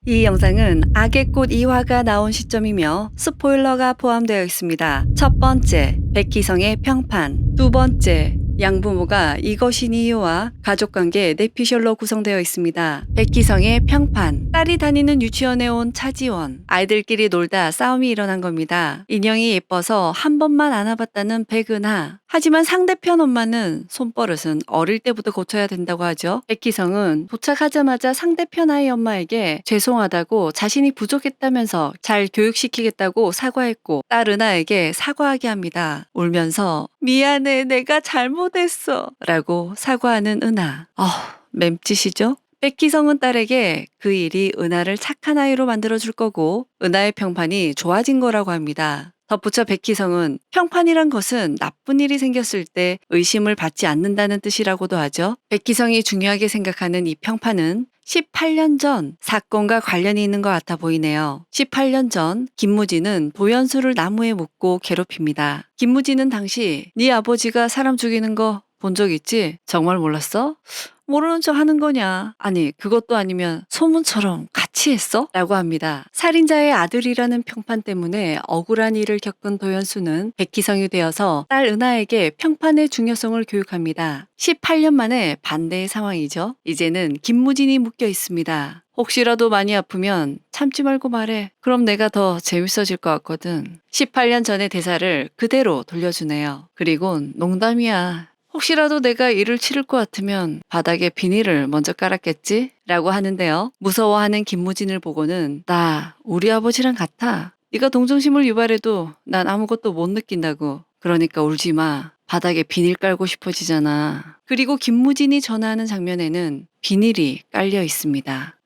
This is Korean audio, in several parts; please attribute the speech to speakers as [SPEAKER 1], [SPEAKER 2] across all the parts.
[SPEAKER 1] 이 영상은 악의 꽃 2화가 나온 시점이며 스포일러가 포함되어 있습니다. 첫 번째, 백희성의 평판. 두 번째, 양부모가 이것인 이유와 가족관계 내피셜로 구성되어 있습니다. 백희성의 평판. 딸이 다니는 유치원에 온 차지원. 아이들끼리 놀다 싸움이 일어난 겁니다. 인형이 예뻐서 한 번만 안아봤다는 백은하. 하지만 상대편 엄마는 손버릇은 어릴 때부터 고쳐야 된다고 하죠. 백희성은 도착하자마자 상대편 아이 엄마에게 죄송하다고 자신이 부족했다면서 잘 교육시키겠다고 사과했고, 딸 은하에게 사과하게 합니다. 울면서 미안해, 내가 잘못했어 라고 사과하는 은하. 맴짓이죠? 백희성은 딸에게 그 일이 은하를 착한 아이로 만들어줄 거고 은하의 평판이 좋아진 거라고 합니다. 덧붙여 백희성은 평판이란 것은 나쁜 일이 생겼을 때 의심을 받지 않는다는 뜻이라고도 하죠. 백희성이 중요하게 생각하는 이 평판은 18년 전 사건과 관련이 있는 것 같아 보이네요. 18년 전 김무진은 도연수를 나무에 묶고 괴롭힙니다. 김무진은 당시 네 아버지가 사람 죽이는 거 본 적 있지? 정말 몰랐어? 모르는 척 하는 거냐? 아니, 그것도 아니면 소문처럼 같이 했어? 라고 합니다. 살인자의 아들이라는 평판 때문에 억울한 일을 겪은 도연수는 백희성이 되어서 딸 은하에게 평판의 중요성을 교육합니다. 18년 만에 반대의 상황이죠. 이제는 김무진이 묶여 있습니다. 혹시라도 많이 아프면 참지 말고 말해. 그럼 내가 더 재밌어질 것 같거든. 18년 전의 대사를 그대로 돌려주네요. 그리곤 농담이야. 혹시라도 내가 일을 치를 것 같으면 바닥에 비닐을 먼저 깔았겠지? 라고 하는데요. 무서워하는 김무진을 보고는 나 우리 아버지랑 같아. 네가 동정심을 유발해도 난 아무것도 못 느낀다고. 그러니까 울지 마. 바닥에 비닐 깔고 싶어지잖아. 그리고 김무진이 전화하는 장면에는 비닐이 깔려 있습니다.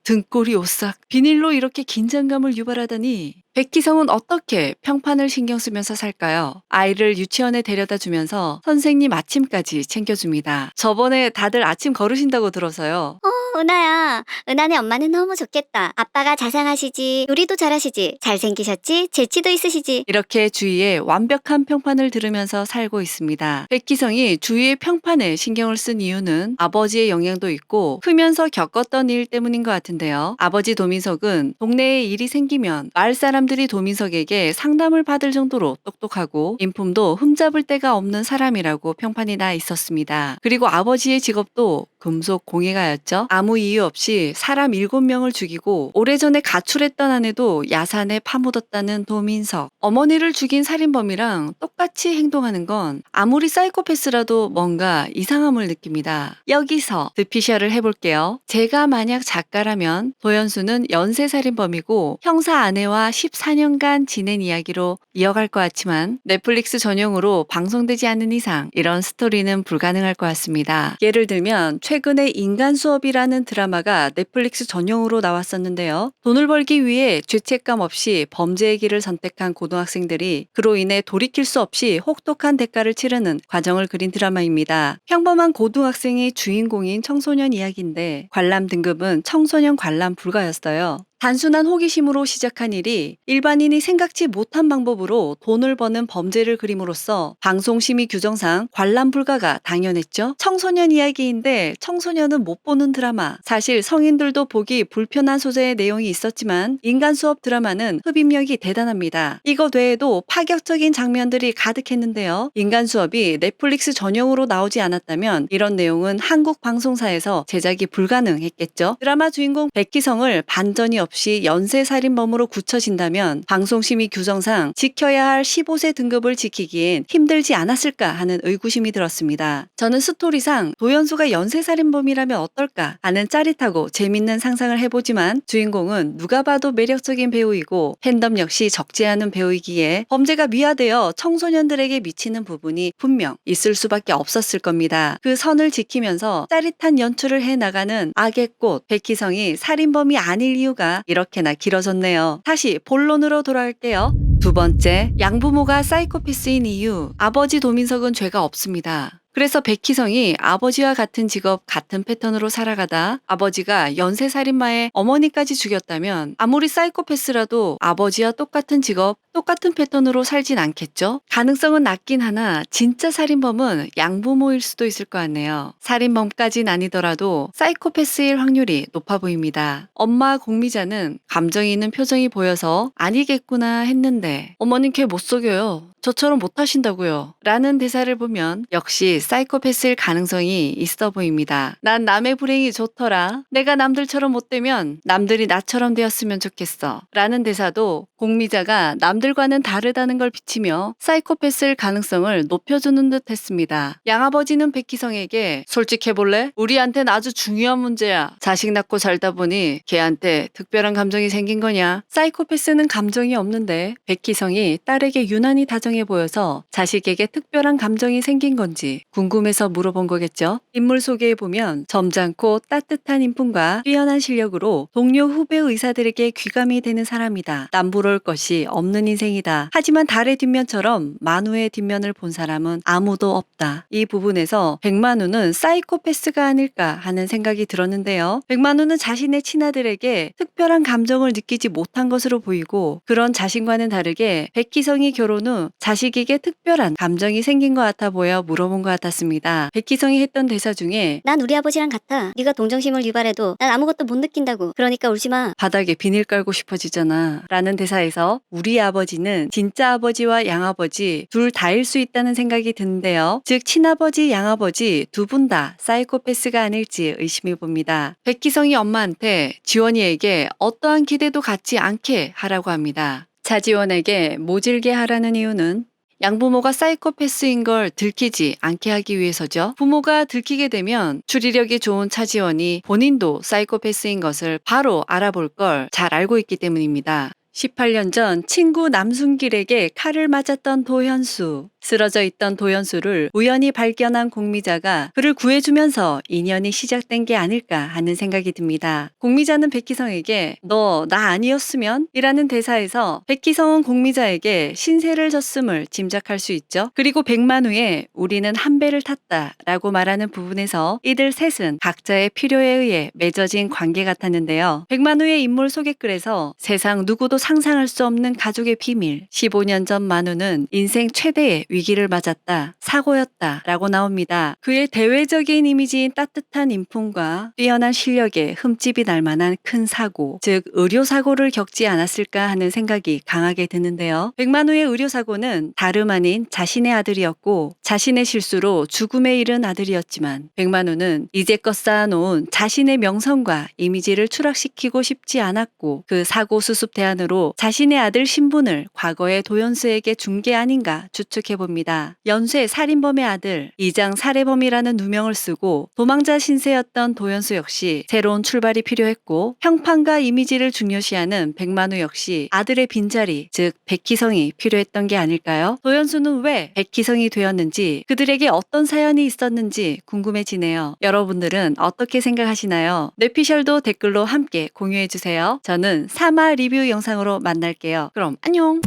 [SPEAKER 1] 등골이 오싹. 비닐로 이렇게 긴장감을 유발하다니. 백희성은 어떻게 평판을 신경 쓰면서 살까요? 아이를 유치원에 데려다 주면서 선생님 아침까지 챙겨줍니다. 저번에 다들 아침 거르신다고 들어서요.
[SPEAKER 2] 은하야, 은하네 엄마는 너무 좋겠다. 아빠가 자상하시지, 요리도 잘하시지, 잘생기셨지, 재치도 있으시지.
[SPEAKER 1] 이렇게 주위에 완벽한 평판을 들으면서 살고 있습니다. 백희성이 주위의 평판에 신경을 쓴 이유는 아버지의 영향도 있고 크면서 겪었던 일 때문인 것 같은데요. 아버지 도민석은 동네에 일이 생기면 마을 사람들이 도민석에게 상담을 받을 정도로 똑똑하고 인품도 흠잡을 데가 없는 사람이라고 평판이 나 있었습니다. 그리고 아버지의 직업도 금속 공예가였죠. 아무 이유 없이 사람 7명을 죽이고 오래전에 가출했던 아내도 야산에 파묻었다는 도민석. 어머니를 죽인 살인범이랑 똑같이 행동하는 건 아무리 사이코패스라도 뭔가 이상함을 느낍니다. 여기서 드피셜을 해볼게요. 제가 만약 작가라면 도연수는 연쇄살인범이고 형사 아내와 14년간 지낸 이야기로 이어갈 것 같지만 넷플릭스 전용으로 방송되지 않는 이상 이런 스토리는 불가능할 것 같습니다. 예를 들면 최근에 인간 수업이라는 드라마가 넷플릭스 전용으로 나왔었는데요. 돈을 벌기 위해 죄책감 없이 범죄의 길을 선택한 고등학생들이 그로 인해 돌이킬 수 없이 혹독한 대가를 치르는 과정을 그린 드라마입니다. 평범한 고등학생이 주인공인 청소년 이야기인데 관람 등급은 청소년 관람 불가였어요. 단순한 호기심으로 시작한 일이 일반인이 생각지 못한 방법으로 돈을 버는 범죄를 그림으로써 방송심의 규정상 관람 불가가 당연했죠. 청소년 이야기인데 청소년은 못 보는 드라마. 사실 성인들도 보기 불편한 소재의 내용이 있었지만 인간 수업 드라마는 흡입력이 대단합니다. 이것 외에도 파격적인 장면들이 가득했는데요. 인간 수업이 넷플릭스 전용으로 나오지 않았다면 이런 내용은 한국 방송사에서 제작이 불가능했겠죠. 드라마 주인공 백희성을 반전이 없이 연쇄살인범으로 굳혀진다면 방송심의 규정상 지켜야 할 15세 등급을 지키기엔 힘들지 않았을까 하는 의구심이 들었습니다. 저는 스토리상 도연수가 연쇄살인범이라면 어떨까 하는 짜릿하고 재밌는 상상을 해보지만 주인공은 누가 봐도 매력적인 배우이고 팬덤 역시 적지 않은 배우이기에 범죄가 미화되어 청소년들에게 미치는 부분이 분명 있을 수밖에 없었을 겁니다. 그 선을 지키면서 짜릿한 연출을 해나가는 악의 꽃 백희성이 살인범이 아닐 이유가 이렇게나 길어졌네요. 다시 본론으로 돌아갈게요. 두 번째, 양부모가 사이코패스인 이유. 아버지 도민석은 죄가 없습니다. 그래서 백희성이 아버지와 같은 직업, 같은 패턴으로 살아가다 아버지가 연쇄살인마의 어머니까지 죽였다면 아무리 사이코패스라도 아버지와 똑같은 직업, 똑같은 패턴으로 살진 않겠죠? 가능성은 낮긴 하나 진짜 살인범은 양부모일 수도 있을 것 같네요. 살인범까진 아니더라도 사이코패스일 확률이 높아 보입니다. 엄마 공미자는 감정이 있는 표정이 보여서 아니겠구나 했는데 어머님 걔 못 속여요. 저처럼 못하신다고요. 라는 대사를 보면 역시 사이코패스일 가능성이 있어 보입니다. 난 남의 불행이 좋더라. 내가 남들처럼 못 되면 남들이 나처럼 되었으면 좋겠어. 라는 대사도 공미자가 남들과는 다르다는 걸 비치며 사이코패스일 가능성을 높여주는 듯 했습니다. 양아버지는 백희성에게 솔직해볼래? 우리한텐 아주 중요한 문제야. 자식 낳고 살다 보니 걔한테 특별한 감정이 생긴 거냐? 사이코패스는 감정이 없는데 백희성이 딸에게 유난히 다정해 보여서 자식에게 특별한 감정이 생긴 건지 궁금해서 물어본 거겠죠? 인물 소개해보면 점잖고 따뜻한 인품과 뛰어난 실력으로 동료 후배 의사들에게 귀감이 되는 사람이다. 남부러울 것이 없는 인생이다. 하지만 달의 뒷면처럼 만우의 뒷면을 본 사람은 아무도 없다. 이 부분에서 백만우는 사이코패스가 아닐까 하는 생각이 들었는데요. 백만우는 자신의 친아들에게 특별한 감정을 느끼지 못한 것으로 보이고 그런 자신과는 다르게 백희성이 결혼 후 자식에게 특별한 감정이 생긴 것 같아 보여 물어본 것 같았습니다. 백희성이 했던 대사 중에
[SPEAKER 2] 난 우리 아버지랑 같아. 네가 동정심을 유발해도 난 아무것도 못 느낀다고. 그러니까 울지 마.
[SPEAKER 1] 바닥에 비닐 깔고 싶어지잖아 라는 대사에서 우리 아버지는 진짜 아버지와 양아버지 둘 다일 수 있다는 생각이 드는데요. 즉 친아버지 양아버지 두 분 다 사이코패스가 아닐지 의심해 봅니다. 백희성이 엄마한테 지원이에게 어떠한 기대도 갖지 않게 하라고 합니다. 차지원에게 모질게 하라는 이유는 양부모가 사이코패스인 걸 들키지 않게 하기 위해서죠. 부모가 들키게 되면 추리력이 좋은 차지원이 본인도 사이코패스인 것을 바로 알아볼 걸 잘 알고 있기 때문입니다. 18년 전 친구 남순길에게 칼을 맞았던 도현수. 쓰러져 있던 도현수를 우연히 발견한 공미자가 그를 구해주면서 인연이 시작된 게 아닐까 하는 생각이 듭니다. 공미자는 백희성에게 너 나 아니었으면? 이라는 대사에서 백희성은 공미자에게 신세를 졌음을 짐작할 수 있죠. 그리고 백만우의 우리는 한 배를 탔다 라고 말하는 부분에서 이들 셋은 각자의 필요에 의해 맺어진 관계 같았는데요. 백만우의 인물 소개글에서 세상 누구도 상상할 수 없는 가족의 비밀, 15년 전 만우는 인생 최대의 위기를 맞았다. 사고였다. 라고 나옵니다. 그의 대외적인 이미지인 따뜻한 인품과 뛰어난 실력에 흠집이 날 만한 큰 사고, 즉 의료사고를 겪지 않았을까 하는 생각이 강하게 드는데요. 백만우의 의료사고는 다름 아닌 자신의 아들이었고 자신의 실수로 죽음에 이른 아들이었지만 백만우는 이제껏 쌓아놓은 자신의 명성과 이미지를 추락시키고 싶지 않았고 그 사고 수습 대안으로 자신의 아들 신분을 과거의 도연수에게 준 게 아닌가 추측해 봅니다. 연쇄 살인범의 아들, 이장 살해범이라는 누명을 쓰고 도망자 신세였던 도연수 역시 새로운 출발이 필요했고 평판과 이미지를 중요시하는 백만우 역시 아들의 빈자리, 즉 백희성이 필요했던 게 아닐까요? 도연수는 왜 백희성이 되었는지 그들에게 어떤 사연이 있었는지 궁금해지네요. 여러분들은 어떻게 생각하시나요? 뇌피셜도 댓글로 함께 공유해주세요. 저는 3화 리뷰 영상으로 만날게요. 그럼 안녕!